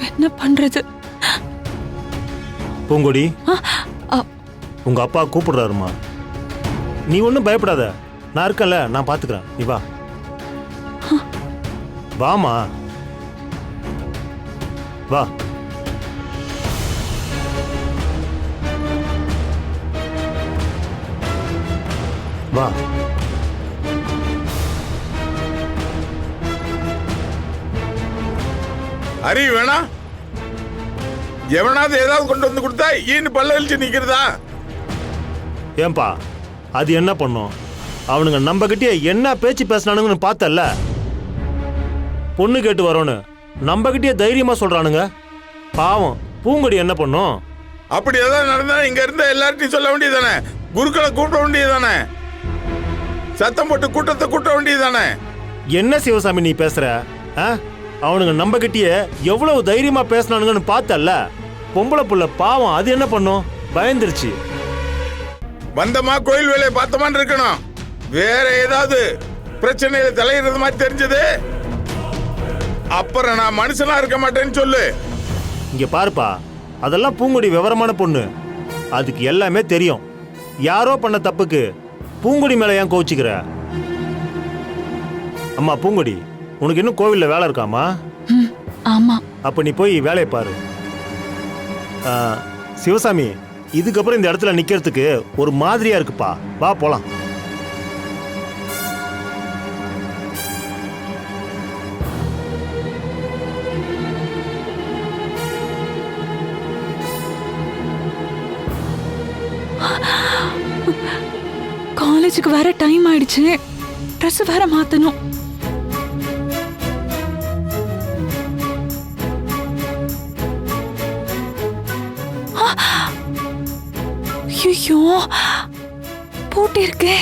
என்ன பண்றது? பூங்கொடி, ஆ, ஆ, உங்க அப்பா கூப்பிடுறாருமா. நீ ஒன்றும் பயப்படாத, நான் இருக்கேன்ல, நான் பாத்துக்கிறேன். நீ வா, வாமா, வா. வா. அறிவு வேணா? எவனாவது ஏதாவது கொண்டு வந்து கொடுத்தா ஈன்னு பல்ல இழிச்சு நிக்கிறதா? ஏன்பா, அது என்ன பண்ணும்? அவனுங்க நம்ம கிட்டே என்ன பேச்சு பேசினானுங்கன்னு பார்த்தல. பொண்ணு கேட்டு வரோன்னு நம்ம கிட்டே தைரியமா சொல்றானுங்க. பாவம் பூங்கொடி என்ன பண்ணும்? அப்படி ஏதாவது நடந்தா இங்க இருந்த எல்லார்ட்டையும் சொல்ல வேண்டியதானே? குருக்களை கூட்ட வேண்டியதானே? சத்தம் போட்டு கூட்டத்தை கூட்ட வேண்டியதானே? என்ன சிவசாமி நீ பேசுற? அவனுங்க நம்ம கிட்டே எவ்வளவு தைரியமா பேசினானுங்கன்னு பார்த்தல. பொம்பளை புள்ள பாவம், அது என்ன பண்ணும்? பயந்துருச்சு. வந்தமா கோயில் வேலையை பார்த்தமான்னு இருக்கணும். வேற ஏதாவது பிரச்சனையில தலையிடுறது மாதிரி தெரிஞ்சது அப்புறம் நான் மனுஷனா இருக்க மாட்டேன்னு சொல்லு. இங்க பாருப்பா, அதெல்லாம் பூங்கொடி விவரமான பொண்ணு, அதுக்கு எல்லாமே தெரியும். யாரோ பண்ண தப்புக்கு பூங்கொடி மேல ஏன் கோச்சிக்கிற? அம்மா பூங்கொடி, உனக்கு இன்னும் கோவில்ல வேலை இருக்காமா? ஆமா. அப்ப நீ போய் வேலையை பாரு. சிவசாமி, இதுக்கப்புறம் இந்த இடத்துல நிக்கிறதுக்கு ஒரு மாதிரியா இருக்குப்பா. வா போலாம். காலேஜுக்கு வேற டைம் ஆயிடுச்சு. ட்ரெஸ் வேற மாத்தணும். ஐயோ, பூட்டி இருக்கு.